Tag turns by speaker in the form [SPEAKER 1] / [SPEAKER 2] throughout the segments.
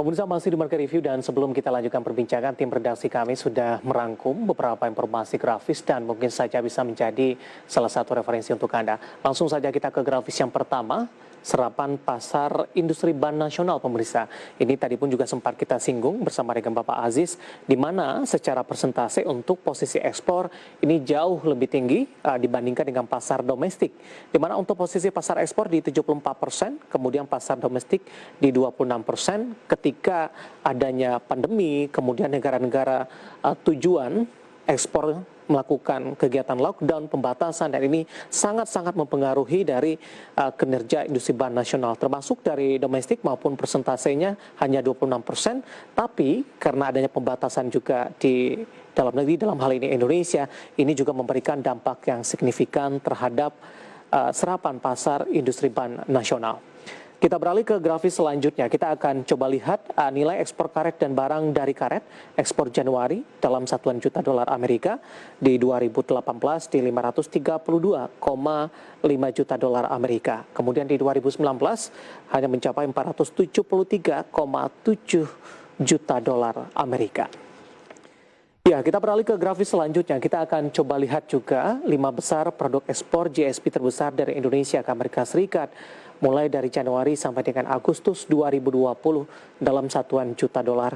[SPEAKER 1] Pemirsa masih di Market Review dan sebelum kita lanjutkan perbincangan, tim redaksi kami sudah merangkum beberapa informasi grafis dan mungkin saja bisa menjadi salah satu referensi untuk Anda. Langsung saja kita ke grafis yang pertama, serapan pasar industri ban nasional pemirsa. Ini tadi pun juga sempat kita singgung bersama dengan Bapak Aziz, di mana secara persentase untuk posisi ekspor ini jauh lebih tinggi dibandingkan dengan pasar domestik. Di mana untuk posisi pasar ekspor di 74%, kemudian pasar domestik di 26%, ketika adanya pandemi, kemudian negara-negara tujuan ekspor melakukan kegiatan lockdown, pembatasan, dan ini sangat-sangat mempengaruhi dari kinerja industri ban nasional, termasuk dari domestik maupun persentasenya hanya 26%, tapi karena adanya pembatasan juga di dalam negeri, dalam hal ini Indonesia, ini juga memberikan dampak yang signifikan terhadap serapan pasar industri ban nasional. Kita beralih ke grafis selanjutnya. Kita akan coba lihat nilai ekspor karet dan barang dari karet ekspor Januari dalam satuan juta dolar Amerika di 2018 di 532,5 juta dolar Amerika. Kemudian di 2019 hanya mencapai 473,7 juta dolar Amerika. Ya, kita beralih ke grafis selanjutnya. Kita akan coba lihat juga 5 besar produk ekspor GSP terbesar dari Indonesia ke Amerika Serikat mulai dari Januari sampai dengan Agustus 2020 dalam satuan juta dolar.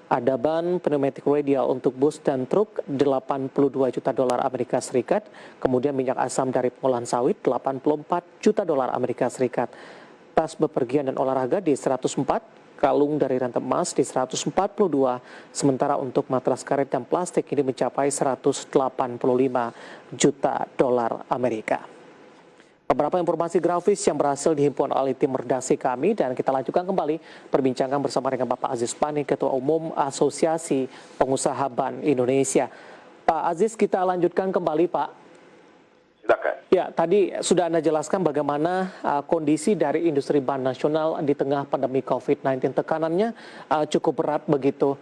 [SPEAKER 1] Ada ban pneumatic radial untuk bus dan truk 82 juta dolar Amerika Serikat, kemudian minyak asam dari pengolahan sawit 84 juta dolar Amerika Serikat. Tas bepergian dan olahraga di 104, kalung dari rantai emas di 142, sementara untuk matras karet dan plastik ini mencapai 185 juta dolar Amerika. Beberapa informasi grafis yang berhasil dihimpun oleh tim redaksi kami, dan kita lanjutkan kembali perbincangan bersama dengan Bapak Aziz Pani, Ketua Umum Asosiasi Pengusaha Ban Indonesia. Pak Aziz, kita lanjutkan kembali, Pak.
[SPEAKER 2] Silakan.
[SPEAKER 1] Ya, tadi sudah Anda jelaskan bagaimana kondisi dari industri ban nasional di tengah pandemi COVID-19. Tekanannya cukup berat begitu.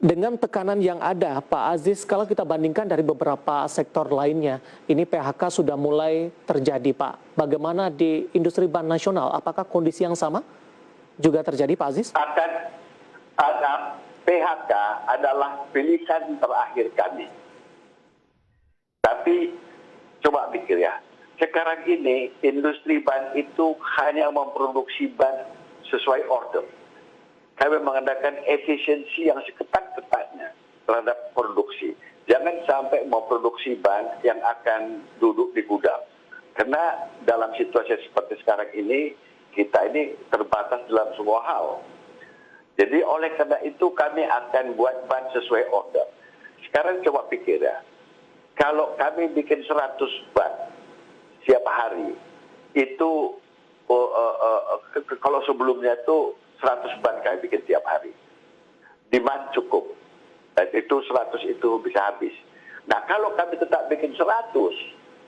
[SPEAKER 1] Dengan tekanan yang ada, Pak Aziz, kalau kita bandingkan dari beberapa sektor lainnya, ini PHK sudah mulai terjadi, Pak. Bagaimana di industri ban nasional? Apakah kondisi yang sama juga terjadi, Pak Aziz?
[SPEAKER 2] PHK adalah pilihan terakhir kami. Tapi coba pikir ya, sekarang ini industri ban itu hanya memproduksi ban sesuai order. Kami mengadakan efisiensi yang seketat-ketatnya terhadap produksi. Jangan sampai memproduksi ban yang akan duduk di gudang. Karena dalam situasi seperti sekarang ini, kita ini terbatas dalam semua hal. Jadi oleh karena itu kami akan buat ban sesuai order. Sekarang coba pikir ya, kalau kami bikin 100 ban setiap hari, itu kalau sebelumnya itu 100 ban kami bikin tiap hari. Demand cukup. Dan itu 100 itu bisa habis. Nah, kalau kami tetap bikin 100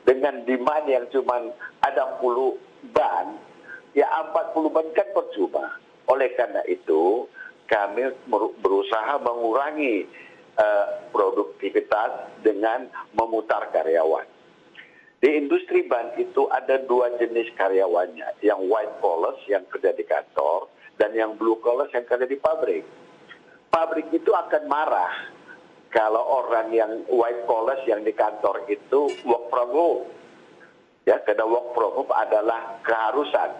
[SPEAKER 2] dengan demand yang cuma ada 10 ban, ya 40 ban kan percuma. Oleh karena itu, kami berusaha mengurangi produktivitas dengan memutar karyawan. Di industri ban itu ada 2 jenis karyawannya. Yang white collars yang kerja di kantor, dan yang blue collar yang kerja di pabrik. Pabrik itu akan marah kalau orang yang white collar yang di kantor itu work from home. Ya, karena work from home adalah keharusan.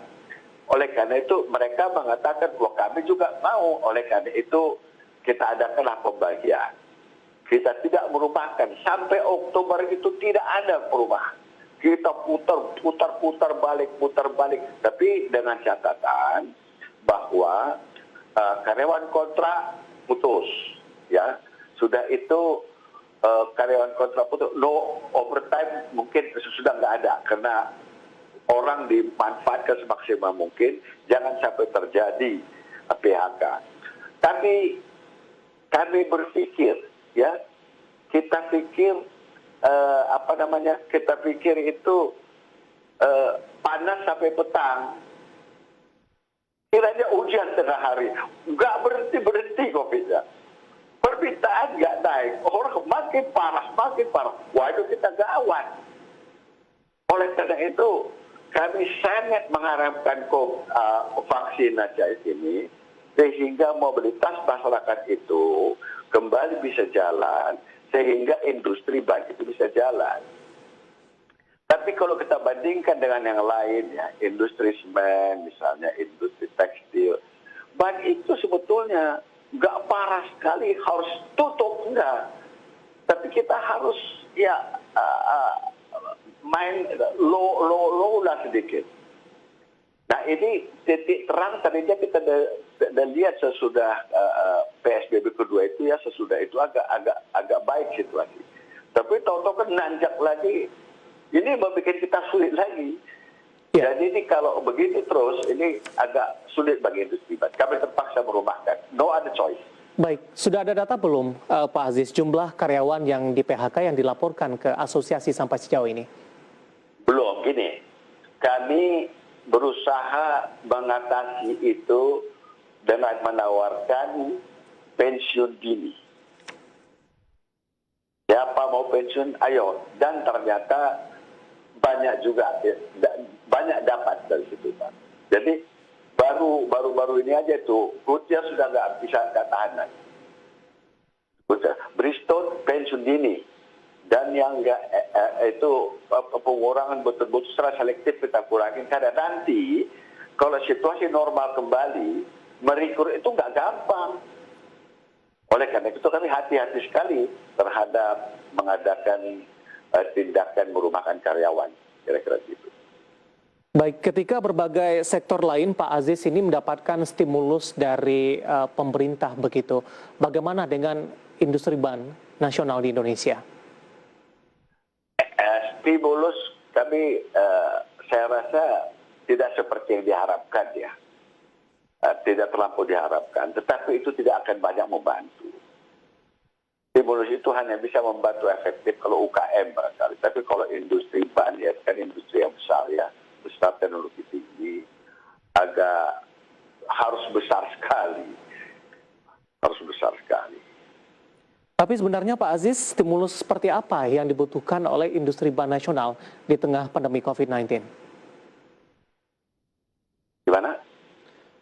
[SPEAKER 2] Oleh karena itu mereka mengatakan, wah kami juga mau. Oleh karena itu kita adakanlah pembagian. Kita tidak merupakan sampai Oktober itu tidak ada perubahan. Kita putar balik. Tapi dengan catatan bahwa karyawan kontrak putus, ya sudah itu karyawan kontrak putus, no overtime mungkin sudah nggak ada karena orang dimanfaatkan semaksimal mungkin, jangan sampai terjadi PHK. Tapi kami berpikir, ya kita pikir kita pikir itu panas sampai petang. Kiranya hujan tengah hari, nggak berhenti COVID-nya. Permintaan nggak naik, orang makin parah. Wah itu kita gawat. Oleh karena itu, kami sangat mengharapkan vaksin aja ini sehingga mobilitas masyarakat itu kembali bisa jalan, sehingga industri ban itu bisa jalan. Tapi kalau kita bandingkan dengan yang lain ya, industri semen misalnya, industri tekstil, ban itu sebetulnya nggak parah sekali harus tutup, enggak. Tapi kita harus ya main low lah sedikit. Nah ini titik terang tadinya kita dan lihat sesudah PSBB kedua itu ya, sesudah itu agak baik situasi. Tapi tahu-tahu kan nanjak lagi, ini membuat kita sulit lagi.
[SPEAKER 1] Ya.
[SPEAKER 2] Jadi ini kalau begitu terus, ini agak sulit bagi industri ban. Kami terpaksa merumahkan, no other choice.
[SPEAKER 1] Baik, sudah ada data belum Pak Aziz, jumlah karyawan yang di PHK yang dilaporkan ke asosiasi sampai sejauh ini?
[SPEAKER 2] Belum, gini, kami berusaha mengatasi itu dengan menawarkan pensiun dini. Siapa mau pensiun, ayo. Dan ternyata banyak juga, banyak dapat dari situ, Pak. Jadi baru ini aja tuh, Goodyear sudah nggak tahan lagi. Bridgestone pensiun dini, dan yang nggak itu pengurangan betul-betul secara selektif kita kurangin, karena nanti kalau situasi normal kembali, merekrut itu nggak gampang. Oleh karena itu kami hati-hati sekali terhadap mengadakan tindakan merumahkan karyawan, kira-kira gitu.
[SPEAKER 1] Baik, ketika berbagai sektor lain Pak Aziz ini mendapatkan stimulus dari pemerintah begitu, bagaimana dengan industri ban nasional di Indonesia?
[SPEAKER 2] Stimulus kami saya rasa tidak seperti yang diharapkan ya, tidak terlampau diharapkan, tetapi itu tidak akan banyak membantu. Stimulus itu hanya bisa membantu efektif kalau UKM barangkali, tapi kalau industri ban ya kan industri yang besar ya, besar teknologi tinggi, agak harus besar sekali.
[SPEAKER 1] Tapi sebenarnya Pak Aziz, stimulus seperti apa yang dibutuhkan oleh industri ban nasional di tengah pandemi COVID-19?
[SPEAKER 2] Gimana?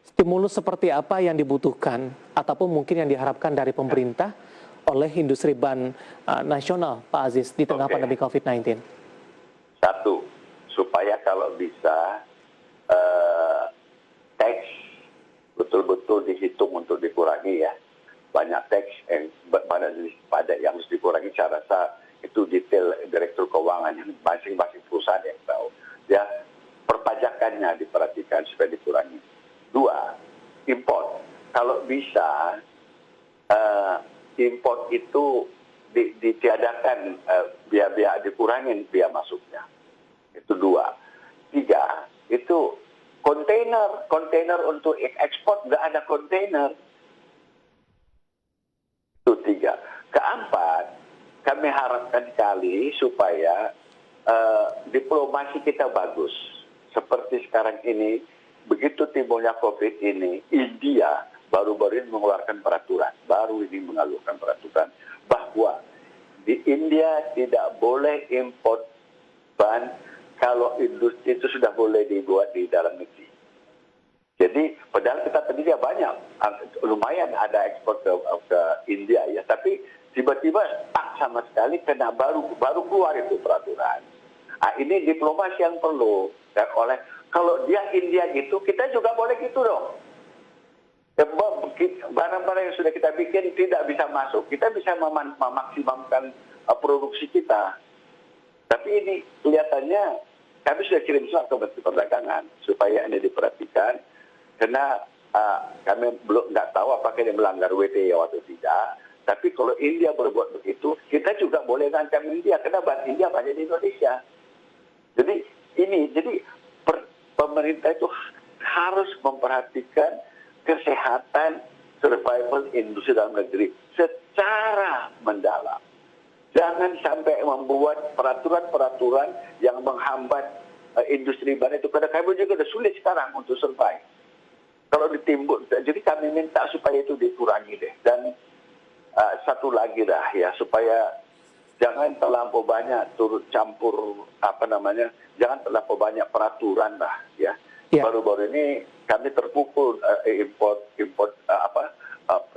[SPEAKER 1] Stimulus seperti apa yang dibutuhkan ataupun mungkin yang diharapkan dari pemerintah oleh industri ban nasional, Pak Aziz, di tengah pandemi COVID-19?
[SPEAKER 2] Satu, supaya kalau bisa teks betul-betul dihitung untuk dikurangi ya. Banyak teks yang pada yang harus dikurangi, saya rasa itu detail direktur keuangan yang masing-masing perusahaan yang tahu. Ya, perpajakannya diperhatikan supaya dikurangi. Dua, import. Kalau bisa import itu ditiadakan, biaya dikurangin biaya masuknya. Itu dua. Tiga, itu kontainer untuk ekspor nggak ada kontainer. Itu tiga. Keempat, kami harapkan sekali supaya diplomasi kita bagus. Seperti sekarang ini, begitu timbulnya COVID ini, India baru-baru ini mengeluarkan peraturan, bahwa di India tidak boleh import ban kalau industri itu sudah boleh dibuat di dalam negeri. Jadi padahal kita tadinya banyak, lumayan ada ekspor ke India ya, tapi tiba-tiba stuck sama sekali karena baru keluar itu peraturan. Nah, ini diplomasi yang perlu. Dan kalau dia India gitu, kita juga boleh gitu dong. Barang-barang yang sudah kita bikin tidak bisa masuk, kita bisa memaksimumkan produksi kita. Tapi ini kelihatannya kami sudah kirim surat ke Menteri Perdagangan supaya ini diperhatikan, karena kami belum nggak tahu apakah ini melanggar WTO atau tidak. Tapi kalau India berbuat begitu, kita juga boleh ngancam India, karena ban India banyak di Indonesia. Jadi pemerintah itu harus memperhatikan kesehatan survival industri dalam negeri secara mendalam. Jangan sampai membuat peraturan-peraturan yang menghambat industri ban itu. Karena kami juga sudah sulit sekarang untuk survive. Kalau ditimbun, jadi kami minta supaya itu dikurangi deh. Dan satu lagi dah ya, supaya jangan terlampau banyak turut campur jangan terlampau banyak peraturan lah ya.
[SPEAKER 1] Ya.
[SPEAKER 2] Baru-baru ini kami terpukul import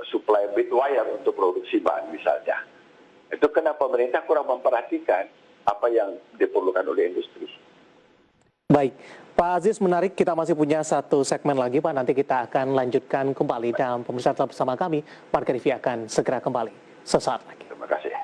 [SPEAKER 2] supply bit wire untuk produksi ban misalnya. Itu kenapa pemerintah kurang memperhatikan apa yang diperlukan oleh industri.
[SPEAKER 1] Baik, Pak Aziz, menarik, kita masih punya satu segmen lagi Pak, nanti kita akan lanjutkan kembali dan pemirsa tetap bersama kami, Marga TV akan segera kembali sesaat lagi.
[SPEAKER 2] Terima kasih.